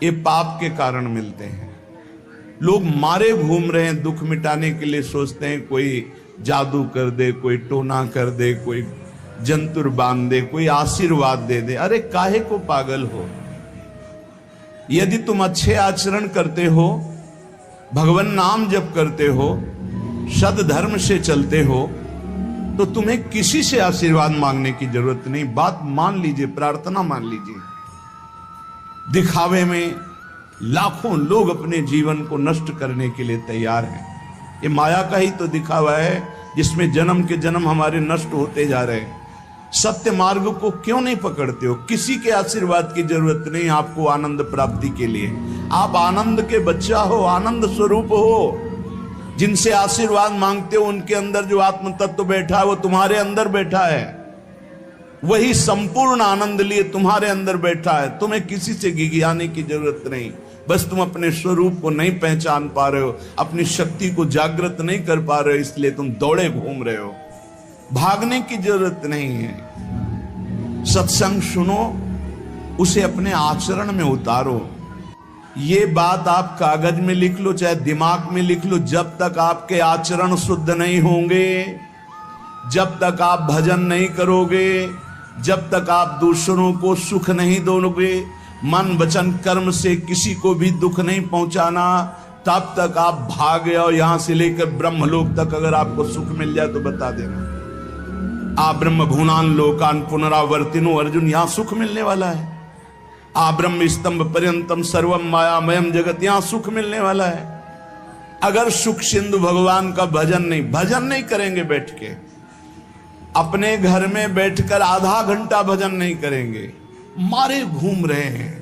ये पाप के कारण मिलते हैं। लोग मारे घूम रहे हैं, दुख मिटाने के लिए सोचते हैं कोई जादू कर दे, कोई टोना कर दे, कोई जंतुर बांध दे, कोई आशीर्वाद दे दे। अरे काहे को पागल हो? यदि तुम अच्छे आचरण करते हो, भगवान नाम जप करते हो, सद धर्म से चलते हो, तो तुम्हें किसी से आशीर्वाद मांगने की जरूरत नहीं। बात मान लीजिए, प्रार्थना मान लीजिए। दिखावे में लाखों लोग अपने जीवन को नष्ट करने के लिए तैयार हैं। ये माया का ही तो दिखावा है जिसमें जन्म के जन्म हमारे नष्ट होते जा रहे हैं। सत्य मार्ग को क्यों नहीं पकड़ते हो? किसी के आशीर्वाद की जरूरत नहीं आपको आनंद प्राप्ति के लिए। आप आनंद के बच्चा हो, आनंद स्वरूप हो। जिनसे आशीर्वाद मांगते हो उनके अंदर जो आत्म तत्व बैठा है वो तुम्हारे अंदर बैठा है। वही संपूर्ण आनंद लिए तुम्हारे अंदर बैठा है। तुम्हें किसी से गिगियाने की जरूरत नहीं। बस तुम अपने स्वरूप को नहीं पहचान पा रहे हो, अपनी शक्ति को जागृत नहीं कर पा रहे हो, इसलिए तुम दौड़े घूम रहे हो। भागने की जरूरत नहीं है। सत्संग सुनो, उसे अपने आचरण में उतारो। ये बात आप कागज में लिख लो, चाहे दिमाग में लिख लो। जब तक आपके आचरण शुद्ध नहीं होंगे, जब तक आप भजन नहीं करोगे, जब तक आप दूसरों को सुख नहीं दोगे, मन वचन कर्म से किसी को भी दुख नहीं पहुंचाना, तब तक आप भागे। और यहां से लेकर ब्रह्मलोक तक अगर आपको सुख मिल जाए तो बता देना। आ ब्रह्म भुवनान लोकान पुनरावर्तिनो, अर्जुन यहां सुख मिलने वाला है। आ ब्रह्म स्तंभ पर्यंतम सर्वम मायामयम जगत, यहां सुख मिलने वाला है। अगर सुख सिंधु भगवान का भजन नहीं करेंगे, बैठ के अपने घर में बैठकर आधा घंटा भजन नहीं करेंगे, मारे घूम रहे हैं,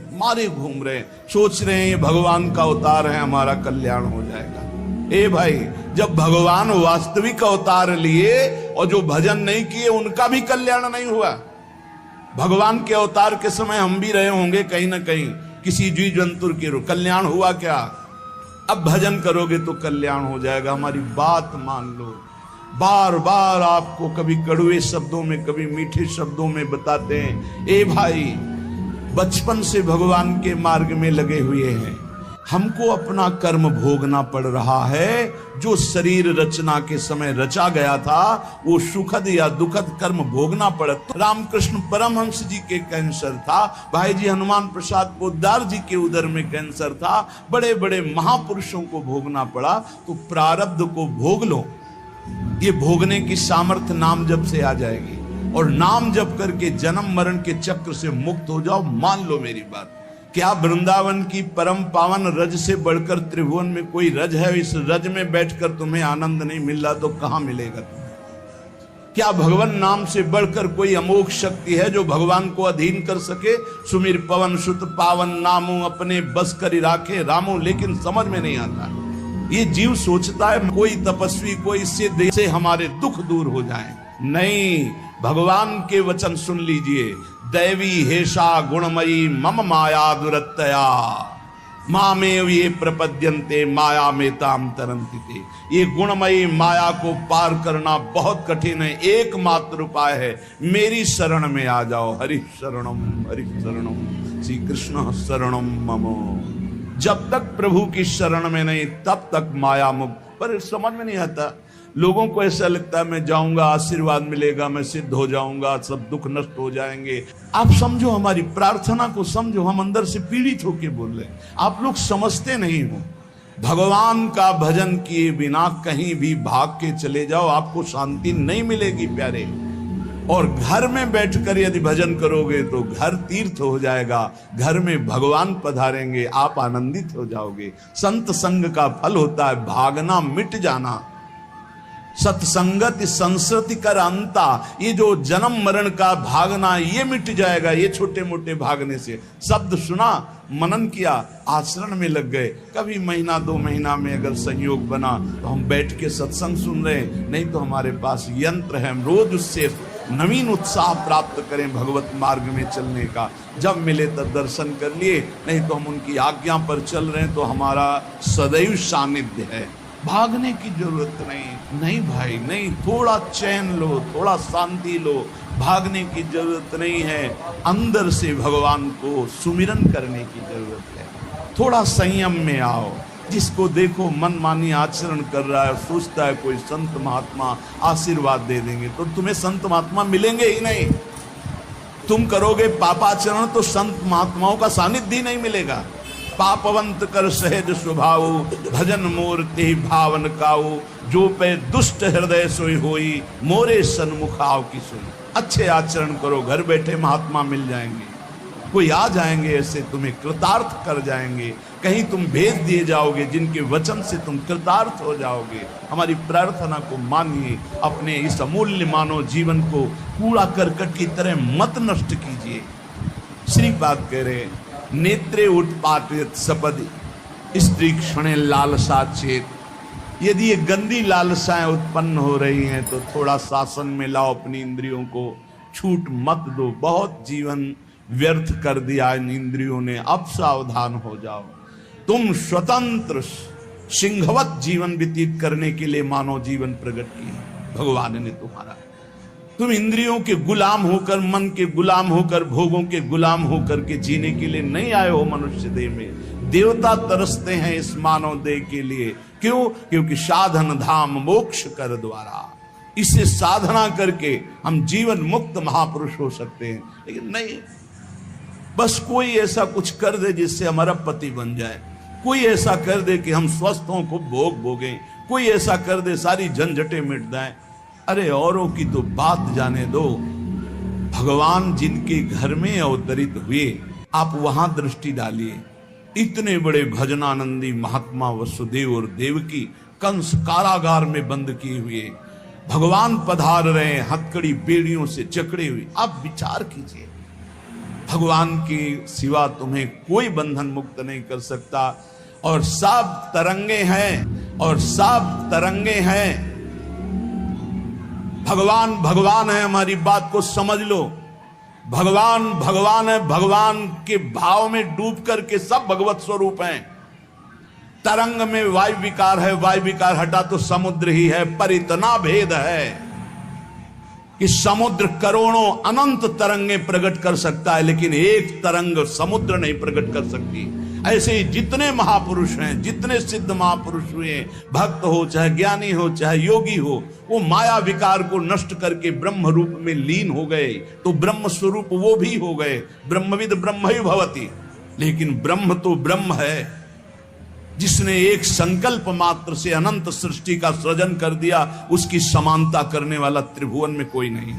सोच रहे हैं ये भगवान का अवतार है, हमारा कल्याण हो जाएगा। ए भाई, जब भगवान वास्तविक अवतार लिए और जो भजन नहीं किए उनका भी कल्याण नहीं हुआ। भगवान के अवतार के समय हम भी रहे होंगे कहीं ना कहीं, किसी जीव जंतु के कल्याण हुआ क्या? अब भजन करोगे तो कल्याण हो जाएगा। हमारी बात मान लो। बार बार आपको कभी कड़वे शब्दों में, कभी मीठे शब्दों में बताते हैं, ए भाई बचपन से भगवान के मार्ग में लगे हुए हैं, हमको अपना कर्म भोगना पड़ रहा है। जो शरीर रचना के समय रचा गया था वो सुखद या दुखद कर्म भोगना पड़ा। रामकृष्ण परमहंस जी के कैंसर था, भाई जी हनुमान प्रसाद पोद्दार जी के उदर में कैंसर था, बड़े बड़े महापुरुषों को भोगना पड़ा। तो प्रारब्ध को भोग लो। ये भोगने की सामर्थ्य नाम जप से आ जाएगी, और नाम जप करके जन्म मरण के चक्र से मुक्त हो जाओ। मान लो मेरी बात। क्या वृंदावन की परम पावन रज से बढ़कर त्रिभुवन में कोई रज है? इस रज में बैठकर तुम्हें आनंद नहीं मिल रहा तो कहां मिलेगा तुम्हें? क्या भगवान नाम से बढ़कर कोई अमोघ शक्ति है जो भगवान को अधीन कर सके? सुमिर पवन सुत पावन नामो, अपने बस कर राखे रामो। लेकिन समझ में नहीं आता। ये जीव सोचता है कोई तपस्वी, कोई सिद्ध से हमारे दुख दूर हो जाए। नहीं, भगवान के वचन सुन लीजिए। दैवी हेषा गुणमयी मम माया दुरत्तया, मामेव ये प्रपद्यन्ते माया में ताम तरन्ति ते। ये गुणमयी माया को पार करना बहुत कठिन है। एकमात्र उपाय है, मेरी शरण में आ जाओ। हरि शरणम श्री कृष्ण शरणम मम। जब तक प्रभु की शरण में नहीं तब तक माया मुक्त। पर समझ में नहीं आता। लोगों को ऐसा लगता है मैं जाऊंगा, आशीर्वाद मिलेगा, मैं सिद्ध हो जाऊंगा, सब दुख नष्ट हो जाएंगे। आप समझो, हमारी प्रार्थना को समझो। हम अंदर से पीड़ित होकर बोल रहे हैं, आप लोग समझते नहीं हो। भगवान का भजन किए बिना कहीं भी भाग के चले जाओ, आपको शांति नहीं मिलेगी प्यारे। और घर में बैठकर यदि भजन करोगे तो घर तीर्थ हो जाएगा, घर में भगवान पधारेंगे, आप आनंदित हो जाओगे। संत संग का फल होता है भागना, मिट जाना। सत्संगति संस्कृति कर अंता, ये जो जन्म मरण का भागना ये मिट जाएगा। ये छोटे मोटे भागने से, शब्द सुना, मनन किया, आचरण में लग गए। कभी महीना 2 महीना में अगर संयोग बना तो हम बैठ के सत्संग सुन रहे हैं, नहीं तो हमारे पास यंत्र है, हम रोज उससे नवीन उत्साह प्राप्त करें भगवत मार्ग में चलने का। जब मिले तब दर्शन कर लिए, नहीं तो हम उनकी आज्ञा पर चल रहे हैं तो हमारा सदैव सानिध्य है। भागने की जरूरत नहीं भाई, नहीं। थोड़ा चैन लो, थोड़ा शांति लो। भागने की जरूरत नहीं है। अंदर से भगवान को सुमिरन करने की जरूरत है। थोड़ा संयम में आओ। जिसको देखो मनमानी आचरण कर रहा है, सोचता है कोई संत महात्मा आशीर्वाद दे देंगे, तो तुम्हें संत महात्मा मिलेंगे ही नहीं। तुम करोगे पापाचरण तो संत महात्माओं का सानिध्य ही नहीं मिलेगा। पापवंत कर सहज स्वभाव, भजन मूर्ति भावन काऊ, जो पे दुष्ट हृदय सोई होई, मोरे सन्मुख आओ की सोई। अच्छे आचरण करो, घर बैठे महात्मा मिल जाएंगे, कोई आ जाएंगे, ऐसे तुम्हें कृतार्थ कर जाएंगे। कहीं तुम भेज दिए जाओगे जिनके वचन से तुम कृतार्थ हो जाओगे। हमारी प्रार्थना को मानिए, अपने इस अमूल्य मानव जीवन को कूड़ा करकट की तरह मत नष्ट कीजिए। श्रीपाद कह रहे, नेत्रे उत्पाटित सपद स्त्री क्षणे लालसा चेत। यदि ये गंदी लालसाएं उत्पन्न हो रही हैं तो थोड़ा शासन में लाओ अपनी इंद्रियों को, छूट मत दो। बहुत जीवन व्यर्थ कर दिया इन इंद्रियों ने, अब सावधान हो जाओ। तुम स्वतंत्र सिंहवत जीवन व्यतीत करने के लिए मानव जीवन प्रकट किया भगवान ने तुम्हारा। तुम इंद्रियों के गुलाम होकर, मन के गुलाम होकर, भोगों के गुलाम होकर के जीने के लिए नहीं आए हो मनुष्य देह में। देवता तरसते हैं इस मानव देह के लिए। क्यों? क्योंकि साधन धाम मोक्ष कर द्वारा, इससे साधना करके हम जीवन मुक्त महापुरुष हो सकते हैं। लेकिन नहीं, बस कोई ऐसा कुछ कर दे जिससे हमारा पति बन जाए, कोई ऐसा कर दे कि हम स्वस्थों को भोग भोगें, कोई ऐसा कर दे सारी झंझटें मिट जाएं। अरे औरों की तो बात जाने दो, भगवान जिनके घर में अवतरित हुए आप वहां दृष्टि डालिए। इतने बड़े भजनानंदी महात्मा वसुदेव और देवकी कंस कारागार में बंद किए हुए, भगवान पधार रहे हैं हथकड़ी बेड़ियों से जकड़े हुए। आप विचार कीजिए, भगवान के सिवा तुम्हें कोई बंधन मुक्त नहीं कर सकता। और सब तरंगे हैं, और सब तरंगे हैं। भगवान भगवान है, हमारी बात को समझ लो। भगवान भगवान है, भगवान के भाव में डूब करके सब भगवत स्वरूप हैं। तरंग में वायु विकार है, वायु विकार हटा तो समुद्र ही है। पर इतना भेद है कि समुद्र करोड़ों अनंत तरंगे प्रकट कर सकता है, लेकिन एक तरंग समुद्र नहीं प्रकट कर सकती। ऐसे ही जितने महापुरुष हैं, जितने सिद्ध महापुरुष हुए, भक्त हो चाहे ज्ञानी हो चाहे योगी हो, वो माया विकार को नष्ट करके ब्रह्म रूप में लीन हो गए, तो ब्रह्म स्वरूप वो भी हो गए। ब्रह्मविद ब्रह्म ही भवति। लेकिन ब्रह्म तो ब्रह्म है, जिसने एक संकल्प मात्र से अनंत सृष्टि का सृजन कर दिया, उसकी समानता करने वाला त्रिभुवन में कोई नहीं।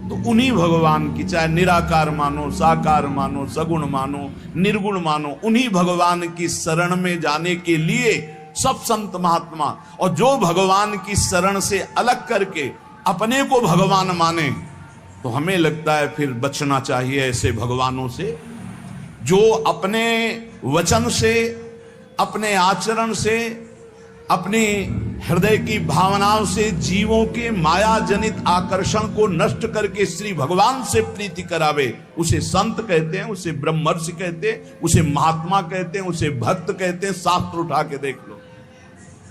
तो उन्हीं भगवान की, चाहे निराकार मानो, साकार मानो, सगुण मानो, निर्गुण मानो, उन्हीं भगवान की शरण में जाने के लिए सब संत महात्मा, और जो भगवान की शरण से अलग करके अपने को भगवान माने, तो हमें लगता है फिर बचना चाहिए ऐसे भगवानों से, जो अपने वचन से, अपने आचरण से, अपने हृदय की भावनाओं से जीवों के माया जनित आकर्षण को नष्ट करके श्री भगवान से प्रीति करावे। उसे संत कहते हैं, उसे ब्रह्मर्षि कहते हैं, उसे महात्मा कहते हैं, उसे भक्त कहते हैं। शास्त्र उठा के देख लो,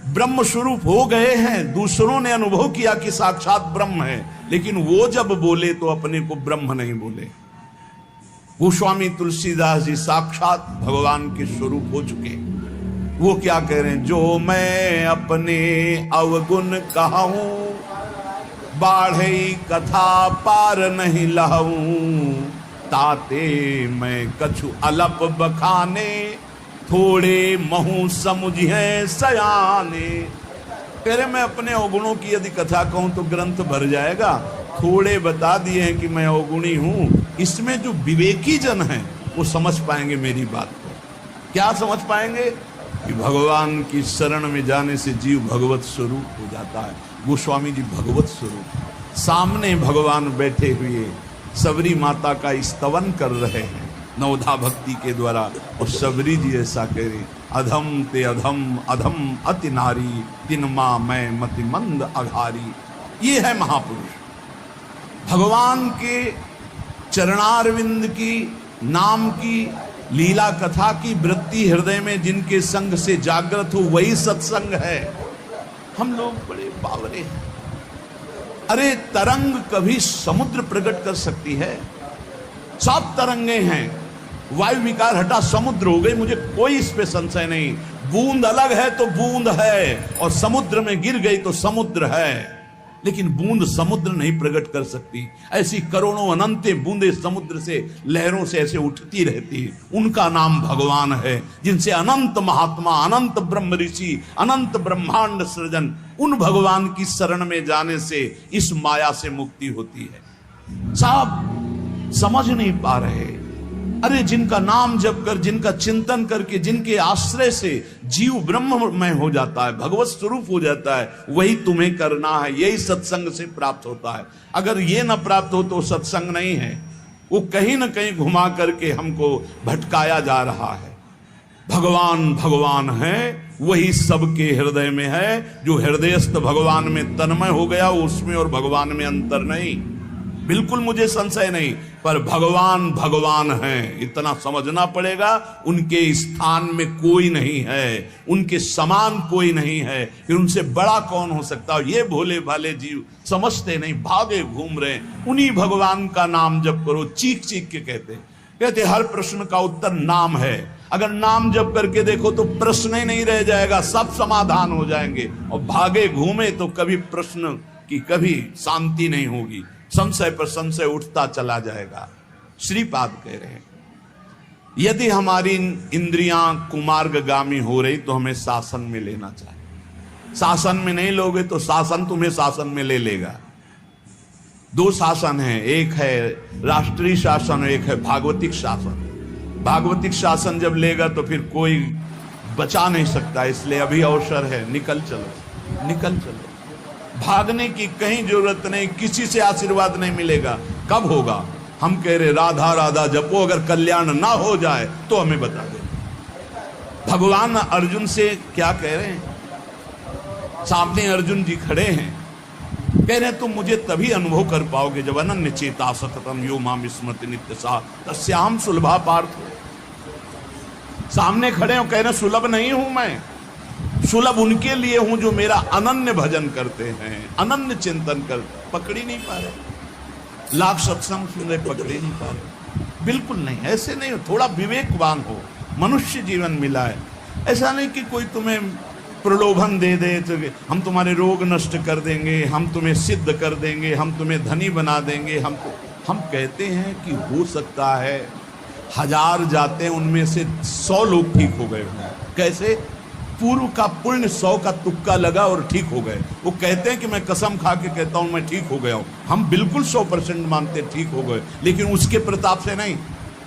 ब्रह्म स्वरूप हो गए हैं। दूसरों ने अनुभव किया कि साक्षात ब्रह्म है, लेकिन वो जब बोले तो अपने को ब्रह्म नहीं बोले। वो स्वामी तुलसीदास जी साक्षात भगवान के स्वरूप हो चुके। वो क्या कह रहे हैं? जो मैं अपने अवगुण कहूं, बाढ़े कथा पार नहीं लहूं, ताते मैं कछु अलप बखाने, थोड़े महू समुझे सयाने। कह रहे मैं अपने अवगुणों की यदि कथा कहूं तो ग्रंथ भर जाएगा। थोड़े बता दिए हैं कि मैं अवगुणी हूं। इसमें जो विवेकी जन हैं वो समझ पाएंगे मेरी बात को। क्या समझ पाएंगे? कि भगवान की शरण में जाने से जीव भगवत स्वरूप हो जाता है। गोस्वामी जी भगवत स्वरूप, सामने भगवान बैठे हुए सबरी माता का स्तवन कर रहे हैं नवधा भक्ति के द्वारा। और सबरी जी ऐसा कह रही, अधम ते अधम, अधम अति नारी, तिन माँ मैं मति मंद अघारी। ये है महापुरुष। भगवान के चरणारविंद की नाम की लीला कथा की वृत्ति हृदय में जिनके संग से जागृत हो, वही सत्संग है। हम लोग बड़े बावरे हैं। अरे तरंग कभी समुद्र प्रकट कर सकती है? सब तरंगे हैं, वायु विकार हटा, समुद्र हो गई, मुझे कोई इस पे संशय नहीं। बूंद अलग है तो बूंद है, और समुद्र में गिर गई तो समुद्र है, लेकिन बूंद समुद्र नहीं प्रकट कर सकती। ऐसी करोड़ों अनंत बूंदे समुद्र से, लहरों से ऐसे उठती रहती है, उनका नाम भगवान है, जिनसे अनंत महात्मा, अनंत ब्रह्म ऋषि, अनंत ब्रह्मांड सृजन, उन भगवान की शरण में जाने से इस माया से मुक्ति होती है। साहब समझ नहीं पा रहे। अरे जिनका नाम जप कर, जिनका चिंतन करके, जिनके आश्रय से जीव ब्रह्ममय हो जाता है, भगवत स्वरूप हो जाता है, वही तुम्हें करना है। यही सत्संग से प्राप्त होता है। अगर ये न प्राप्त हो तो सत्संग नहीं है, वो कहीं ना कहीं घुमा करके हमको भटकाया जा रहा है। भगवान भगवान है, वही सबके हृदय में है। जो हृदयस्थ भगवान में तन्मय हो गया, उसमें और भगवान में अंतर नहीं, बिल्कुल मुझे संशय नहीं। पर भगवान भगवान हैं, इतना समझना पड़ेगा। उनके स्थान में कोई नहीं है, उनके समान कोई नहीं है, फिर उनसे बड़ा कौन हो सकता है। ये भोले भाले जीव समझते नहीं, भागे घूम रहे। उन्हीं भगवान का नाम जप करो, चीख चीख के कहते हर प्रश्न का उत्तर नाम है। अगर नाम जप करके देखो तो प्रश्न ही नहीं रह जाएगा, सब समाधान हो जाएंगे। और भागे घूमे तो कभी प्रश्न की कभी शांति नहीं होगी, संशय पर संशय उठता चला जाएगा। श्रीपाद कह रहे हैं, यदि हमारी इंद्रियां कुमार्गगामी हो रही तो हमें शासन में लेना चाहिए। शासन में नहीं लोगे तो शासन तुम्हें शासन में ले लेगा। दो शासन है, एक है राष्ट्रीय शासन, एक है भागवतिक शासन। भागवतिक शासन जब लेगा तो फिर कोई बचा नहीं सकता, इसलिए अभी अवसर है, निकल चलो निकल चलो। भागने की कहीं जरूरत नहीं, किसी से आशीर्वाद नहीं मिलेगा। कब होगा? हम कह रहे राधा राधा जपो, अगर कल्याण ना हो जाए तो हमें बता दे। भगवान अर्जुन से क्या कह रहे हैं? सामने अर्जुन जी खड़े हैं, कह रहे हैं तुम मुझे तभी अनुभव कर पाओगे जब अनन्य चेता सततम यो माम स्मृति नित्य सा तस्याम सुलभा पार्थ। सामने खड़े हो, कह रहे सुलभ नहीं हूं मैं, सुलभ उनके लिए हूं जो मेरा अनन्य भजन करते हैं, अनन्य चिंतन कर। पकड़ी नहीं पा रहे, लाख सत्संग सुन रहे, पकड़ी नहीं पा रहे। बिल्कुल नहीं, ऐसे नहीं हो। थोड़ा विवेकवान हो, मनुष्य जीवन मिला है। ऐसा नहीं कि कोई तुम्हें प्रलोभन दे दे तो हम तुम्हारे रोग नष्ट कर देंगे, हम तुम्हें सिद्ध कर देंगे, हम तुम्हें धनी बना देंगे। हम कहते हैं कि हो सकता है 1000 जाते हैं, उनमें से 100 लोग ठीक हो गए हों। कैसे? पूर्व का पुण्य 100 का तुक्का लगा और ठीक हो गए। वो कहते हैं कि मैं कसम खा के कहता हूं मैं ठीक हो गया हूं। हम बिल्कुल 100% मानते ठीक हो गए, लेकिन उसके प्रताप से नहीं,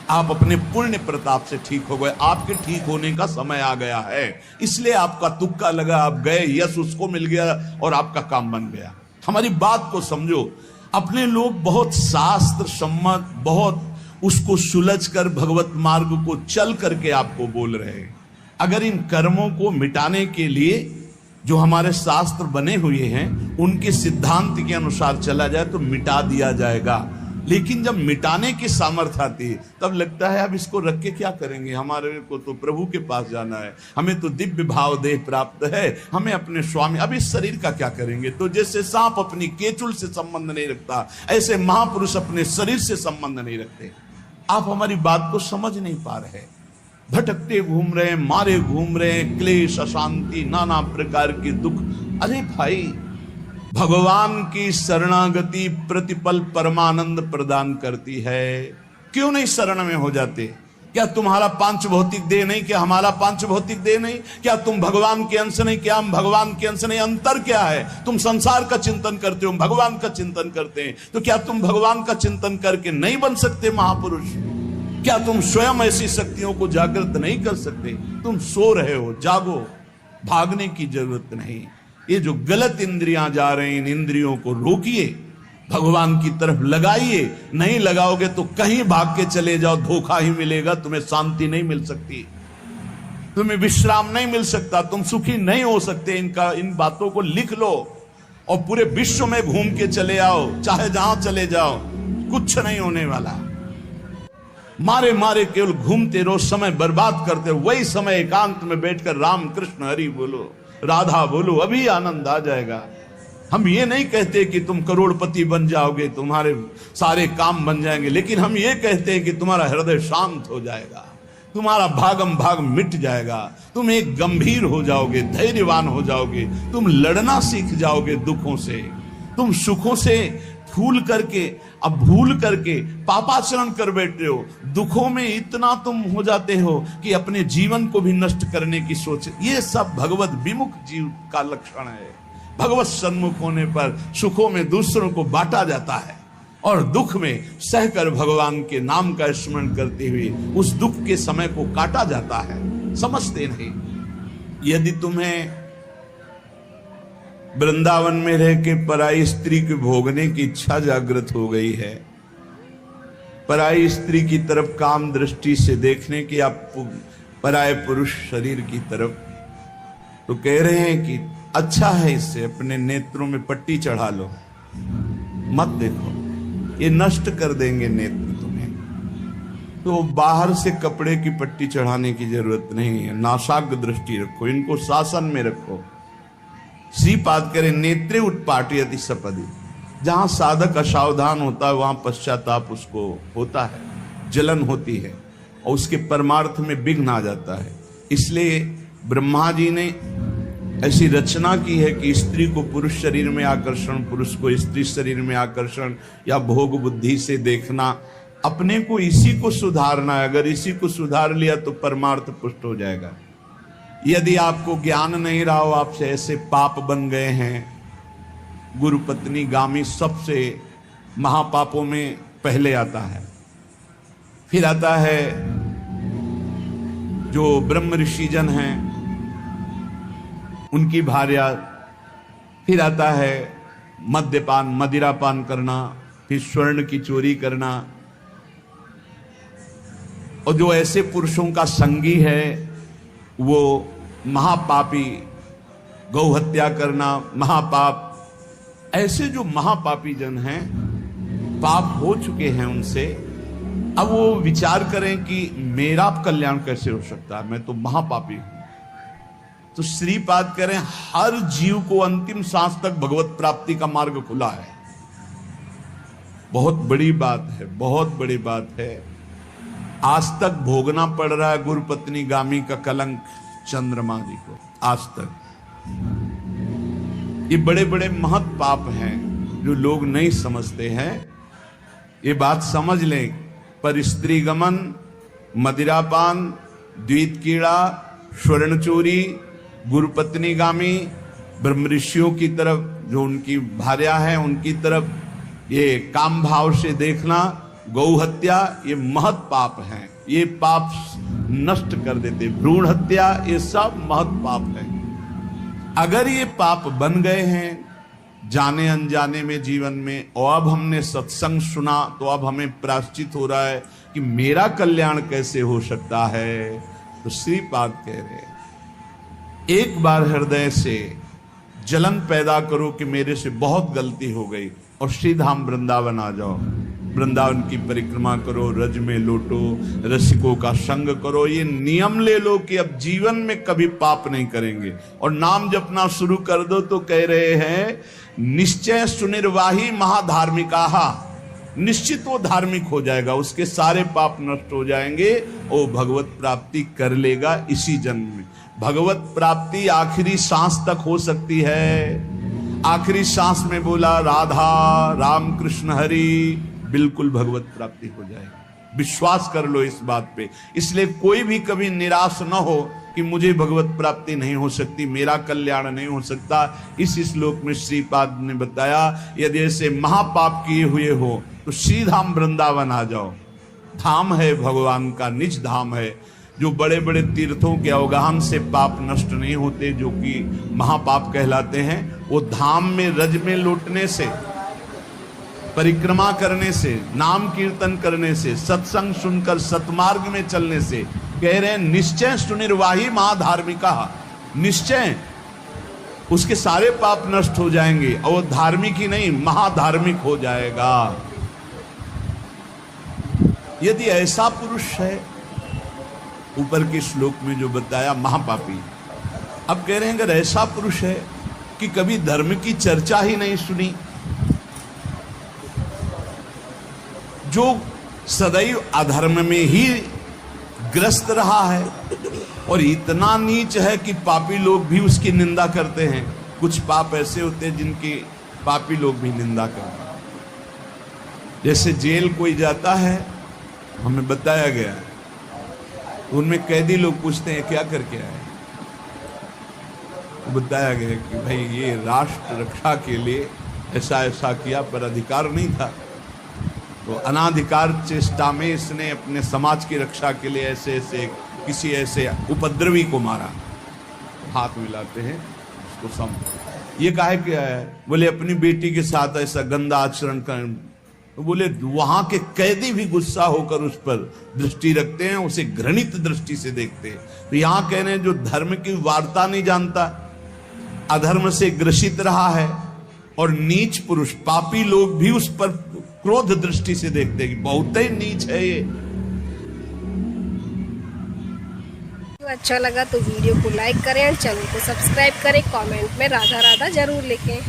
आप अपने पुण्य प्रताप से ठीक हो गए। आपके ठीक होने का समय आ गया है, इसलिए आपका तुक्का लगा, आप गए, यश उसको मिल गया और आपका काम बन गया। हमारी बात को समझो। अपने लोग बहुत शास्त्र सम्मत, बहुत उसको सुलझ कर भगवत मार्ग को चल करके आपको बोल रहे हैं। अगर इन कर्मों को मिटाने के लिए जो हमारे शास्त्र बने हुए हैं उनके सिद्धांत के अनुसार चला जाए तो मिटा दिया जाएगा। लेकिन जब मिटाने की सामर्थ्य आती है तब लगता है अब इसको रख के क्या करेंगे, हमारे को तो प्रभु के पास जाना है, हमें तो दिव्य भाव देह प्राप्त है, हमें अपने स्वामी, अब इस शरीर का क्या करेंगे। तो जैसे सांप अपनी केचुल से संबंध नहीं रखता, ऐसे महापुरुष अपने शरीर से संबंध नहीं रखते। आप हमारी बात को समझ नहीं पा रहे, भटकते घूम रहे, मारे घूम रहे, क्लेश, अशांति, नाना प्रकार के दुख। अरे भाई, भगवान की शरणागति प्रतिपल परमानंद प्रदान करती है। क्यों नहीं शरण में हो जाते? क्या तुम्हारा पांच भौतिक देह नहीं? क्या हमारा पांच भौतिक देह नहीं? क्या तुम भगवान के अंश नहीं? क्या हम भगवान के अंश नहीं? अंतर क्या है? तुम संसार का चिंतन करते हो, भगवान का चिंतन करते हैं, तो क्या तुम भगवान का चिंतन करके नहीं बन सकते महापुरुष? क्या तुम स्वयं ऐसी शक्तियों को जागृत नहीं कर सकते? तुम सो रहे हो, जागो, भागने की जरूरत नहीं। ये जो गलत इंद्रियां जा रही, इन इंद्रियों को रोकिए, भगवान की तरफ लगाइए। नहीं लगाओगे तो कहीं भाग के चले जाओ, धोखा ही मिलेगा, तुम्हें शांति नहीं मिल सकती, तुम्हें विश्राम नहीं मिल सकता, तुम सुखी नहीं हो सकते। इन बातों को लिख लो और पूरे विश्व में घूम के चले आओ, चाहे जहां चले जाओ, कुछ नहीं होने वाला। मारे मारे केवल घूमते रहो, समय बर्बाद करते रहो। वही समय एकांत में बैठकर राम कृष्ण हरि बोलो, राधा बोलो, अभी आनंद आ जाएगा। हम ये नहीं कहते कि तुम करोड़पति बन जाओगे, तुम्हारे सारे काम बन जाएंगे, लेकिन हम ये कहते हैं कि तुम्हारा हृदय शांत हो जाएगा, तुम्हारा भागम भाग मिट जाएगा, तुम एक गंभीर हो जाओगे, धैर्यवान हो जाओगे, तुम लड़ना सीख जाओगे दुखों से, तुम सुखों से भूल करके पापाचरण कर बैठे हो, दुखों में इतना तुम हो जाते हो कि अपने जीवन को भी नष्ट करने की सोच। ये सब भगवत विमुख जीव का लक्षण है। भगवत सन्मुख होने पर सुखों में दूसरों को बांटा जाता है और दुख में सहकर भगवान के नाम का स्मरण करते हुए उस दुख के समय को काटा जाता है। समझते नहीं। यदि तुम्हें वृंदावन में रह के पराई स्त्री के भोगने की इच्छा जागृत हो गई है, पराई स्त्री की तरफ काम दृष्टि से देखने की, आप पराये पुरुष शरीर की तरफ, तो कह रहे हैं कि अच्छा है, इससे अपने नेत्रों में पट्टी चढ़ा लो, मत देखो, ये नष्ट कर देंगे नेत्र तुम्हें। तो बाहर से कपड़े की पट्टी चढ़ाने की जरूरत नहीं है, नासाग्र दृष्टि रखो, इनको शासन में रखो। श्रीपाद करे नेत्रे उत्पाटयति सपदि, जहां साधक असावधान होता है वहां पश्चाताप उसको होता है, जलन होती है और उसके परमार्थ में विघ्न आ जाता है। इसलिए ब्रह्मा जी ने ऐसी रचना की है कि स्त्री को पुरुष शरीर में आकर्षण, पुरुष को स्त्री शरीर में आकर्षण या भोग बुद्धि से देखना, अपने को इसी को सुधारना है। अगर इसी को सुधार लिया तो परमार्थ पुष्ट हो जाएगा। यदि आपको ज्ञान नहीं रहा हो, आपसे ऐसे पाप बन गए हैं, गुरु पत्नी गामी सबसे महापापों में पहले आता है, फिर आता है जो ब्रह्म ऋषिजन हैं उनकी भार्या, फिर आता है मद्यपान, मदिरापान करना, फिर स्वर्ण की चोरी करना, और जो ऐसे पुरुषों का संगी है वो महापापी, गौ हत्या करना महापाप। ऐसे जो महापापी जन हैं, पाप हो चुके हैं उनसे, अब वो विचार करें कि मेरा कल्याण कैसे हो सकता है, मैं तो महापापी हूं। तो श्रीपाद करें हर जीव को अंतिम सांस तक भगवत प्राप्ति का मार्ग खुला है। बहुत बड़ी बात है, बहुत बड़ी बात है। आज तक भोगना पड़ रहा है गुरु पत्नी गामी का कलंक चंद्रमा जी को, आज तक। ये बड़े बड़े महत पाप हैं जो लोग नहीं समझते हैं। ये बात समझ लें, पर स्त्री गमन, मदिरापान, द्वैत कीड़ा, स्वर्ण चोरी, गुरु पत्नी गामी, ब्रह्म ऋषियों की तरफ जो उनकी भार्या है उनकी तरफ ये काम भाव से देखना, गौ हत्या, ये महत पाप हैं। ये पाप नष्ट कर देते। भ्रूण हत्या, ये सब महत पाप है। अगर ये पाप बन गए हैं जाने अनजाने में जीवन में, और अब हमने सत्संग सुना तो अब हमें प्रायश्चित हो रहा है कि मेरा कल्याण कैसे हो सकता है। तो श्रीपाद कह रहे, एक बार हृदय से जलन पैदा करो कि मेरे से बहुत गलती हो गई, और श्रीधाम वृंदावन आ जाओ, वृंदावन की परिक्रमा करो, रज में लौटो, रसिकों का संग करो। ये नियम ले लो कि अब जीवन में कभी पाप नहीं करेंगे, और नाम जपना शुरू कर दो। तो कह रहे हैं निश्चय सुनिर्वाही महाधार्मिका, निश्चित वो धार्मिक हो जाएगा, उसके सारे पाप नष्ट हो जाएंगे, वो भगवत प्राप्ति कर लेगा इसी जन्म में। भगवत प्राप्ति आखिरी सांस तक हो सकती है। आखिरी सांस में बोला राधा राम कृष्ण हरि, बिल्कुल भगवत प्राप्ति हो जाएगी। विश्वास कर लो इस बात पे। इसलिए कोई भी कभी निराश न हो कि मुझे भगवत प्राप्ति नहीं हो सकती, मेरा कल्याण नहीं हो सकता। इस श्लोक में श्रीपाद ने बताया, यदि ऐसे महापाप किए हुए हो तो श्रीधाम वृंदावन आ जाओ। धाम है भगवान का, निज धाम है। जो बड़े बड़े तीर्थों के अवगाहन से पाप नष्ट नहीं होते, जो कि महापाप कहलाते हैं, वो धाम में रज में लौटने से, परिक्रमा करने से, नाम कीर्तन करने से, सत्संग सुनकर सतमार्ग में चलने से, कह रहे हैं निश्चय सुनिर्वाही महाधार्मिका, निश्चय उसके सारे पाप नष्ट हो जाएंगे और वो धार्मिक ही नहीं महाधार्मिक हो जाएगा। यदि ऐसा पुरुष है, ऊपर के श्लोक में जो बताया महापापी, अब कह रहे हैं अगर ऐसा पुरुष है कि कभी धर्म की चर्चा ही नहीं सुनी, जो सदैव अधर्म में ही ग्रस्त रहा है और इतना नीच है कि पापी लोग भी उसकी निंदा करते हैं। कुछ पाप ऐसे होते हैं जिनकी पापी लोग भी निंदा करते हैं। जैसे जेल कोई जाता है, हमें बताया गया है, उनमें कैदी लोग पूछते हैं क्या करके आए, बताया गया कि भाई ये राष्ट्र रक्षा के लिए ऐसा ऐसा किया, पर अधिकार नहीं था, तो अनाधिकार चेष्टा में इसने अपने समाज की रक्षा के लिए ऐसे ऐसे किसी ऐसे उपद्रवी को मारा। हाथ मिलाते हैं उसको सम, ये काहे क्या है, बोले अपनी बेटी के साथ ऐसा गंदा आचरण कर, तो बोले वहां के कैदी भी गुस्सा होकर उस पर दृष्टि रखते हैं, उसे घृणित दृष्टि से देखते हैं। तो यहां कह रहे हैं जो धर्म की वार्ता नहीं जानता, अधर्म से ग्रसित रहा है और नीच पुरुष पापी लोग भी उस पर क्रोध दृष्टि से देखते हैं कि बहुत ही नीच है ये। अच्छा लगा तो वीडियो को लाइक करें और चैनल को सब्सक्राइब करें, कमेंट में राधा राधा जरूर लिखें।